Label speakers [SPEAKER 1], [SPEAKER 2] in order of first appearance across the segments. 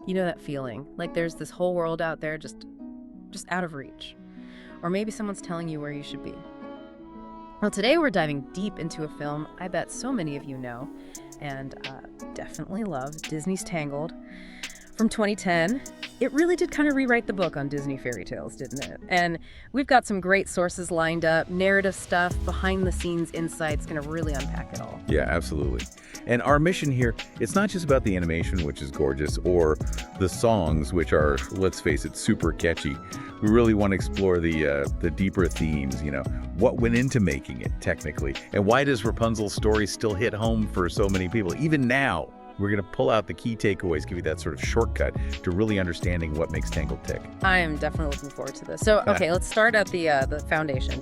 [SPEAKER 1] You know that feeling? Like there's this whole world out there just out of reach. Or maybe someone's telling you where you should be. Well, today we're diving deep into a film I bet so many of you know and definitely love, Disney's Tangled from 2010. It really did kind of rewrite the book on Disney fairy tales, didn't it? And we've got some great sources lined up, narrative stuff, behind-the-scenes insights, going to really unpack it all.
[SPEAKER 2] Yeah, absolutely. And our mission here, it's not just about the animation, which is gorgeous, or the songs, which are, let's face it, super catchy. We really want to explore the deeper themes, what went into making it, technically, and why does Rapunzel's story still hit home for so many people, even now? We're going to pull out the key takeaways, give you that sort of shortcut to really understanding what makes Tangled tick.
[SPEAKER 1] I am definitely looking forward to this. So, okay, let's start at the foundation.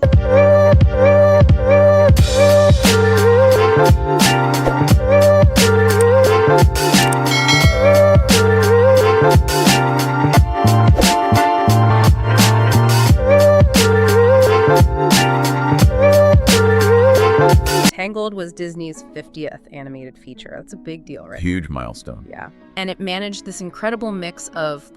[SPEAKER 1] Tangled was Disney's 50th animated feature. That's a big deal, right?
[SPEAKER 2] Huge milestone.
[SPEAKER 1] Yeah. And it managed this incredible mix of,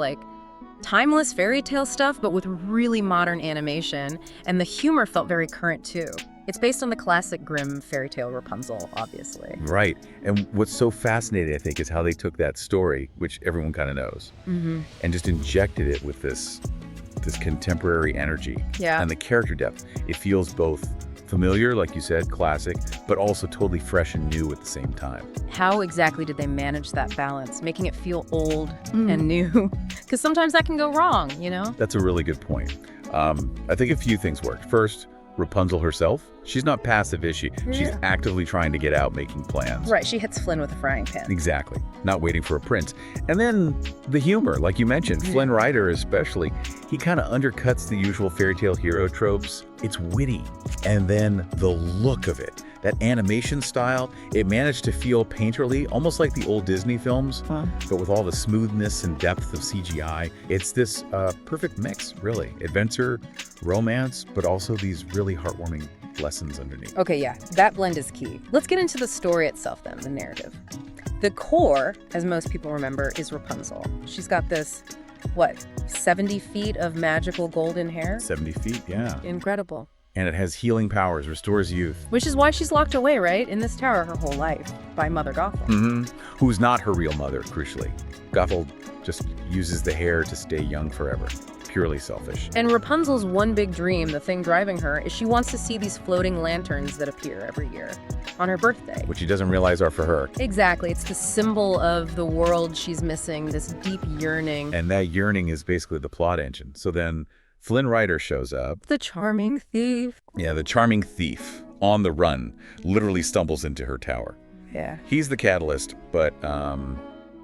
[SPEAKER 1] timeless fairy tale stuff, but with really modern animation. And the humor felt very current, too. It's based on the classic grim fairy tale Rapunzel, obviously.
[SPEAKER 2] Right. And what's so fascinating, I think, is how they took that story, which everyone kind of knows, and just injected it with this contemporary energy.
[SPEAKER 1] Yeah.
[SPEAKER 2] And the character depth. It feels both familiar, like you said, classic, but also totally fresh and new at the same time.
[SPEAKER 1] How exactly did they manage that balance, making it feel old and new? Because sometimes that can go wrong,
[SPEAKER 2] That's a really good point. I think a few things worked. First, Rapunzel herself, she's not passive, is she? Yeah. She's actively trying to get out, making plans.
[SPEAKER 1] Right, she hits Flynn with a frying pan.
[SPEAKER 2] Exactly, not waiting for a prince. And then the humor, like you mentioned, Flynn Rider especially, he kind of undercuts the usual fairy tale hero tropes. It's witty. And then the look of it, that animation style, it managed to feel painterly, almost like the old Disney films, but with all the smoothness and depth of CGI. It's this perfect mix, really. Adventure, romance, but also these really heartwarming lessons underneath.
[SPEAKER 1] Okay, yeah, that blend is key. Let's get into the story itself then, the narrative. The core, as most people remember, is Rapunzel. She's got this, 70 feet of magical golden hair?
[SPEAKER 2] 70 feet, yeah.
[SPEAKER 1] Incredible.
[SPEAKER 2] And it has healing powers, restores youth.
[SPEAKER 1] Which is why she's locked away, right, in this tower her whole life by Mother Gothel.
[SPEAKER 2] Who's not her real mother, crucially. Gothel just uses the hair to stay young forever. Purely selfish.
[SPEAKER 1] And Rapunzel's one big dream, the thing driving her, is she wants to see these floating lanterns that appear every year on her birthday.
[SPEAKER 2] Which she doesn't realize are for her.
[SPEAKER 1] Exactly. It's the symbol of the world she's missing, this deep yearning.
[SPEAKER 2] And that yearning is basically the plot engine. So then Flynn Rider shows up.
[SPEAKER 1] The charming thief.
[SPEAKER 2] Yeah, the charming thief on the run literally stumbles into her tower.
[SPEAKER 1] Yeah.
[SPEAKER 2] He's the catalyst, but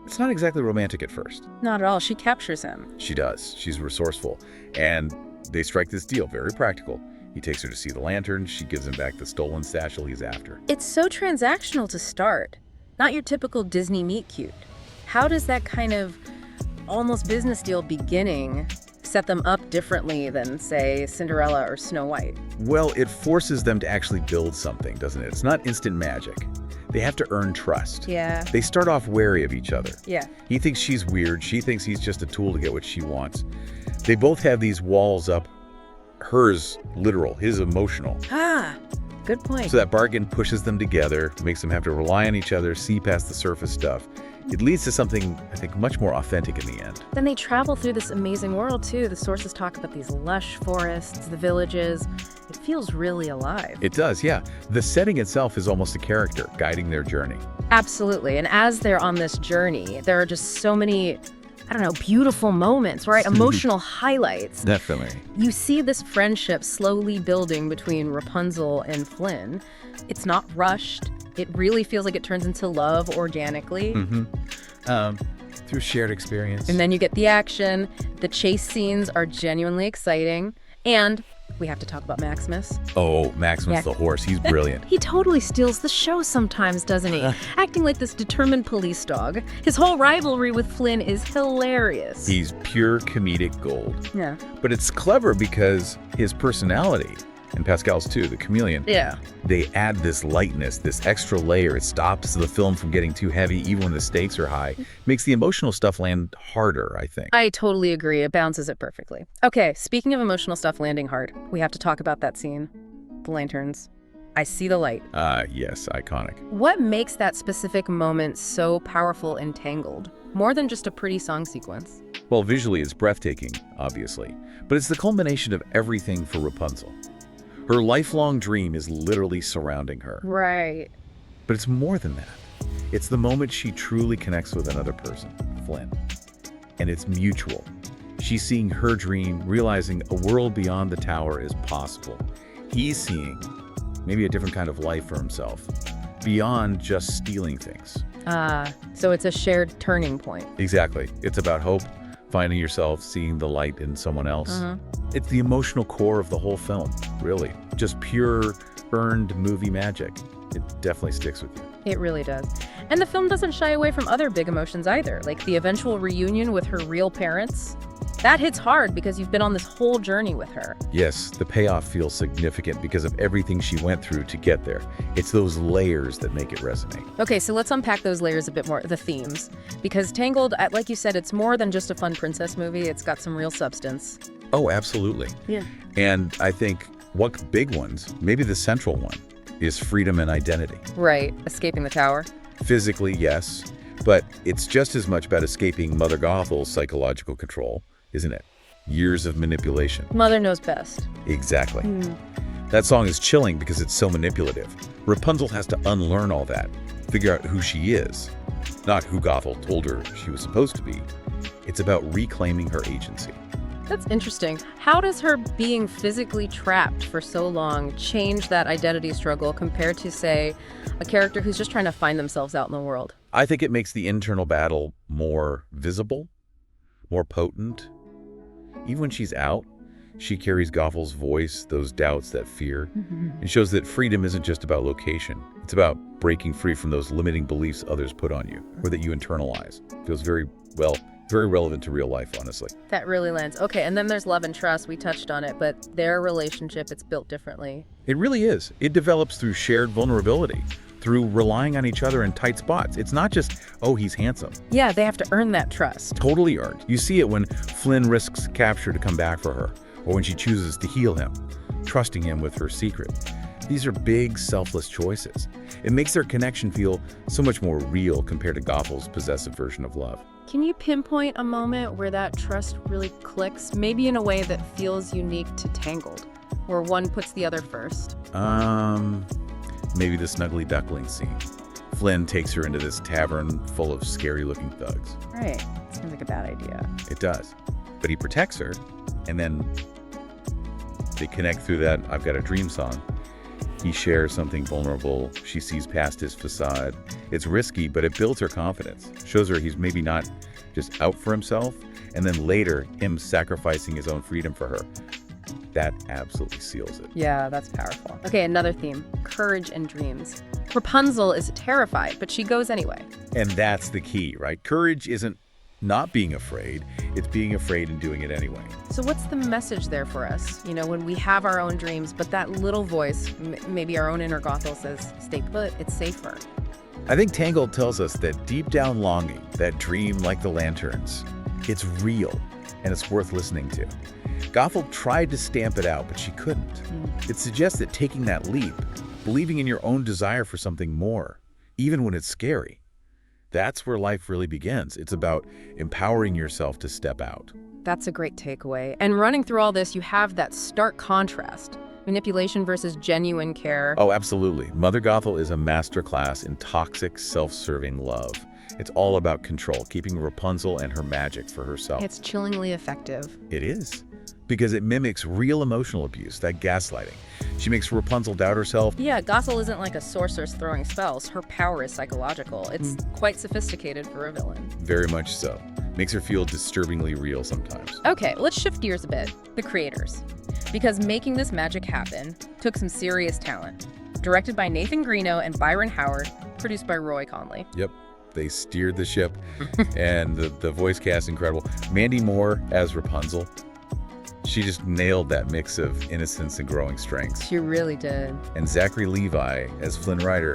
[SPEAKER 2] it's not exactly romantic at first.
[SPEAKER 1] Not at all. She captures him.
[SPEAKER 2] She does. She's resourceful. And they strike this deal, very practical. He takes her to see the lantern. She gives him back the stolen satchel he's after.
[SPEAKER 1] It's so transactional to start. Not your typical Disney meet cute. How does that kind of almost business deal beginning set them up differently than, say, Cinderella or Snow White?
[SPEAKER 2] Well, it forces them to actually build something, doesn't it? It's not instant magic. They have to earn trust.
[SPEAKER 1] Yeah.
[SPEAKER 2] They start off wary of each other.
[SPEAKER 1] Yeah.
[SPEAKER 2] He thinks she's weird. She thinks he's just a tool to get what she wants. They both have these walls up. Hers literal, his emotional.
[SPEAKER 1] Good point.
[SPEAKER 2] So that bargain pushes them together, makes them have to rely on each other, see past the surface stuff. It leads to something, I think, much more authentic in the end.
[SPEAKER 1] Then they travel through this amazing world, too. The sources talk about these lush forests, the villages. It feels really alive.
[SPEAKER 2] It does, yeah. The setting itself is almost a character guiding their journey.
[SPEAKER 1] Absolutely. And as they're on this journey, there are just so many, beautiful moments, right? Emotional highlights.
[SPEAKER 2] Definitely.
[SPEAKER 1] You see this friendship slowly building between Rapunzel and Flynn. It's not rushed. It really feels like it turns into love organically.
[SPEAKER 2] Through shared experience.
[SPEAKER 1] And then you get the action. The chase scenes are genuinely exciting. And we have to talk about Maximus.
[SPEAKER 2] Oh, Maximus the horse. He's brilliant.
[SPEAKER 1] He totally steals the show sometimes, doesn't he? Acting like this determined police dog. His whole rivalry with Flynn is hilarious.
[SPEAKER 2] He's pure comedic gold.
[SPEAKER 1] Yeah.
[SPEAKER 2] But it's clever because his personality, And Pascal's too, the chameleon.
[SPEAKER 1] Yeah.
[SPEAKER 2] They add this lightness, this extra layer. It stops the film from getting too heavy even when the stakes are high. Makes the emotional stuff land harder, I think.
[SPEAKER 1] I totally agree. It balances it perfectly. Okay, speaking of emotional stuff landing hard, we have to talk about that scene. The lanterns. I see the light.
[SPEAKER 2] Yes, iconic.
[SPEAKER 1] What makes that specific moment so powerful and Tangled? More than just a pretty song sequence.
[SPEAKER 2] Well, visually it's breathtaking, obviously, but it's the culmination of everything for Rapunzel. Her lifelong dream is literally surrounding her.
[SPEAKER 1] Right.
[SPEAKER 2] But it's more than that. It's the moment she truly connects with another person, Flynn. And it's mutual. She's seeing her dream, realizing a world beyond the tower is possible. He's seeing maybe a different kind of life for himself, beyond just stealing things.
[SPEAKER 1] So it's a shared turning point.
[SPEAKER 2] Exactly. It's about hope, finding yourself, seeing the light in someone else. It's the emotional core of the whole film, really. Just pure, earned movie magic. It definitely sticks with you.
[SPEAKER 1] It really does. And the film doesn't shy away from other big emotions either, like the eventual reunion with her real parents. That hits hard because you've been on this whole journey with her.
[SPEAKER 2] Yes, the payoff feels significant because of everything she went through to get there. It's those layers that make it resonate.
[SPEAKER 1] Okay, so let's unpack those layers a bit more, the themes. Because Tangled, like you said, it's more than just a fun princess movie. It's got some real substance.
[SPEAKER 2] Oh, absolutely.
[SPEAKER 1] Yeah.
[SPEAKER 2] And I think what big ones, maybe the central one, is freedom and identity.
[SPEAKER 1] Right, escaping the tower.
[SPEAKER 2] Physically, yes, but it's just as much about escaping Mother Gothel's psychological control, isn't it? Years of manipulation.
[SPEAKER 1] Mother knows best.
[SPEAKER 2] Exactly. That song is chilling because it's so manipulative. Rapunzel has to unlearn all that, figure out who she is, not who Gothel told her she was supposed to be. It's about reclaiming her agency.
[SPEAKER 1] That's interesting. How does her being physically trapped for so long change that identity struggle compared to, say, a character who's just trying to find themselves out in the world?
[SPEAKER 2] I think it makes the internal battle more visible, more potent. Even when she's out, she carries Gothel's voice, those doubts, that fear, and shows that freedom isn't just about location. It's about breaking free from those limiting beliefs others put on you, or that you internalize. Feels very relevant to real life, honestly.
[SPEAKER 1] That really lands. Okay, and then there's love and trust. We touched on it, but their relationship, it's built differently.
[SPEAKER 2] It really is. It develops through shared vulnerability, through relying on each other in tight spots. It's not just, oh, he's handsome.
[SPEAKER 1] Yeah, they have to earn that trust.
[SPEAKER 2] Totally earned. You see it when Flynn risks capture to come back for her, or when she chooses to heal him, trusting him with her secret. These are big, selfless choices. It makes their connection feel so much more real compared to Gothel's possessive version of love.
[SPEAKER 1] Can you pinpoint a moment where that trust really clicks, maybe in a way that feels unique to Tangled, where one puts the other first?
[SPEAKER 2] Maybe the snuggly duckling scene. Flynn takes her into this tavern full of scary-looking thugs.
[SPEAKER 1] Right. Seems like a bad idea.
[SPEAKER 2] It does. But he protects her, and then they connect through that I've Got a Dream song. He shares something vulnerable. She sees past his facade. It's risky, but it builds her confidence. Shows her he's maybe not just out for himself. And then later, him sacrificing his own freedom for her. That absolutely seals it.
[SPEAKER 1] Yeah, that's powerful. Okay, another theme, courage and dreams. Rapunzel is terrified, but she goes anyway.
[SPEAKER 2] And that's the key, right? Courage isn't not being afraid. It's being afraid and doing it anyway.
[SPEAKER 1] So what's the message there for us? You know, when we have our own dreams, but that little voice, maybe our own inner Gothel says, stay put, it's safer.
[SPEAKER 2] I think Tangled tells us that deep down longing, that dream like the lanterns, it's real and it's worth listening to. Gothel tried to stamp it out, but she couldn't. It suggests that taking that leap, believing in your own desire for something more, even when it's scary, that's where life really begins. It's about empowering yourself to step out.
[SPEAKER 1] That's a great takeaway. And running through all this, you have that stark contrast. Manipulation versus genuine care.
[SPEAKER 2] Oh, absolutely. Mother Gothel is a masterclass in toxic, self-serving love. It's all about control, keeping Rapunzel and her magic for herself.
[SPEAKER 1] It's chillingly effective.
[SPEAKER 2] It is, because it mimics real emotional abuse, that gaslighting. She makes Rapunzel doubt herself.
[SPEAKER 1] Yeah, Gothel isn't like a sorceress throwing spells. Her power is psychological. It's quite sophisticated for a villain.
[SPEAKER 2] Very much so. Makes her feel disturbingly real sometimes.
[SPEAKER 1] Okay, let's shift gears a bit. The creators. Because making this magic happen took some serious talent. Directed by Nathan Greeno and Byron Howard, produced by Roy Conley.
[SPEAKER 2] Yep. They steered the ship, and the voice cast incredible. Mandy Moore as Rapunzel. She just nailed that mix of innocence and growing strengths.
[SPEAKER 1] She really did.
[SPEAKER 2] And Zachary Levi as Flynn Rider,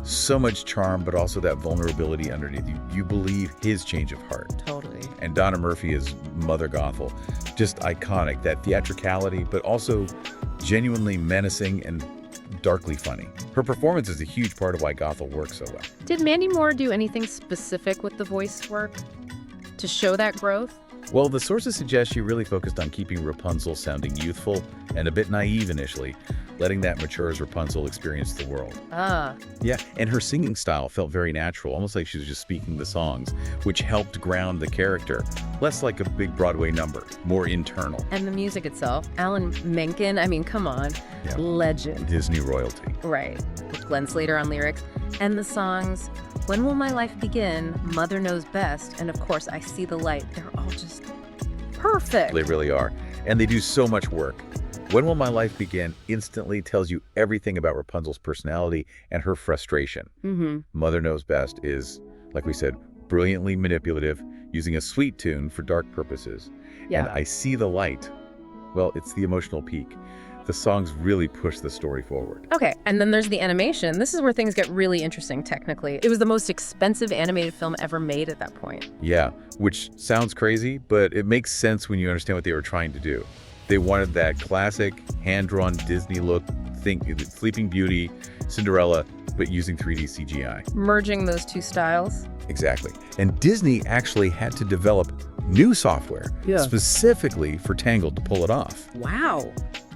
[SPEAKER 2] so much charm, but also that vulnerability underneath you. You believe his change of heart.
[SPEAKER 1] Totally.
[SPEAKER 2] And Donna Murphy as Mother Gothel, just iconic. That theatricality, but also genuinely menacing and darkly funny. Her performance is a huge part of why Gothel works so well.
[SPEAKER 1] Did Mandy Moore do anything specific with the voice work to show that growth?
[SPEAKER 2] Well, the sources suggest she really focused on keeping Rapunzel sounding youthful and a bit naive initially, letting that mature as Rapunzel experience the world. Yeah, and her singing style felt very natural, almost like she was just speaking the songs, which helped ground the character. Less like a big Broadway number, more internal.
[SPEAKER 1] And the music itself, Alan Menken, I mean, come on,
[SPEAKER 2] Yeah.
[SPEAKER 1] legend.
[SPEAKER 2] Disney royalty.
[SPEAKER 1] Right, with Glenn Slater on lyrics. And the songs, When Will My Life Begin, Mother Knows Best, and of course, I See the Light. They're all just perfect.
[SPEAKER 2] They really are. And they do so much work. When Will My Life Begin instantly tells you everything about Rapunzel's personality and her frustration. Mother Knows Best is, like we said, brilliantly manipulative, using a sweet tune for dark purposes.
[SPEAKER 1] Yeah.
[SPEAKER 2] And I See the Light, well, it's the emotional peak. The songs really push the story forward.
[SPEAKER 1] Okay, and then there's the animation. This is where things get really interesting technically. It was the most expensive animated film ever made at that point.
[SPEAKER 2] Yeah, which sounds crazy, but it makes sense when you understand what they were trying to do. They wanted that classic, hand-drawn Disney look, think Sleeping Beauty, Cinderella, but using 3D CGI.
[SPEAKER 1] Merging those two styles.
[SPEAKER 2] Exactly. And Disney actually had to develop new software specifically for Tangled to pull it off.
[SPEAKER 1] Wow.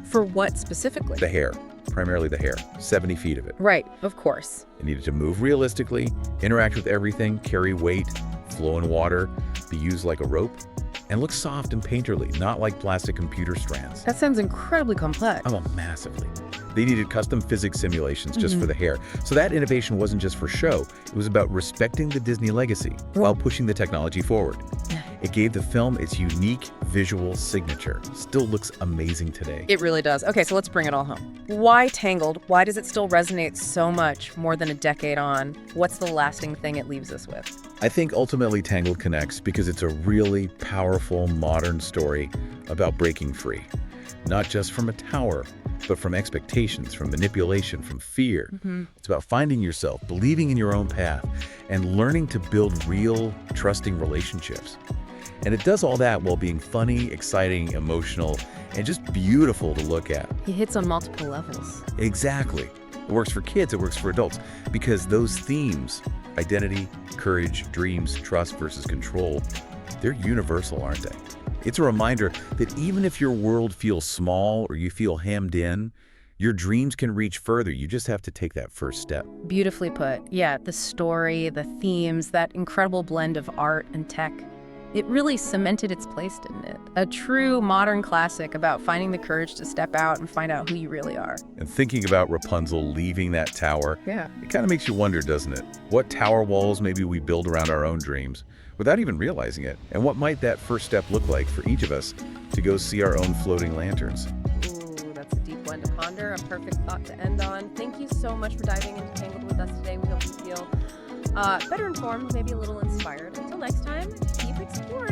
[SPEAKER 1] For what specifically?
[SPEAKER 2] The hair, primarily the hair, 70 feet of it.
[SPEAKER 1] Right, of course.
[SPEAKER 2] It needed to move realistically, interact with everything, carry weight, flow in water, be used like a rope, and look soft and painterly, not like plastic computer strands.
[SPEAKER 1] That sounds incredibly complex.
[SPEAKER 2] Oh, massively. They needed custom physics simulations just for the hair. So that innovation wasn't just for show. It was about respecting the Disney legacy while pushing the technology forward. It gave the film its unique visual signature. Still looks amazing today.
[SPEAKER 1] It really does. Okay, so let's bring it all home. Why Tangled? Why does it still resonate so much more than a decade on? What's the lasting thing it leaves us with?
[SPEAKER 2] I think ultimately Tangled connects because it's a really powerful modern story about breaking free. Not just from a tower, but from expectations, from manipulation, from fear. It's about finding yourself, believing in your own path, and learning to build real, trusting relationships. And it does all that while being funny, exciting, emotional, and just beautiful to look at.
[SPEAKER 1] He hits on multiple levels.
[SPEAKER 2] Exactly. It works for kids, it works for adults, because those themes, identity, courage, dreams, trust versus control, they're universal, aren't they? It's a reminder that even if your world feels small or you feel hemmed in, your dreams can reach further. You just have to take that first step.
[SPEAKER 1] Beautifully put. Yeah, the story, the themes, that incredible blend of art and tech. It really cemented its place, didn't it? A true modern classic about finding the courage to step out and find out who you really are.
[SPEAKER 2] And thinking about Rapunzel leaving that tower, it kind of makes you wonder, doesn't it? What tower walls maybe we build around our own dreams without even realizing it? And what might that first step look like for each of us to go see our own floating lanterns?
[SPEAKER 1] Ooh, that's a deep one to ponder, a perfect thought to end on. Thank you so much for diving into Tangled with us today. We hope you feel better informed, maybe a little inspired. Until next time, keep exploring.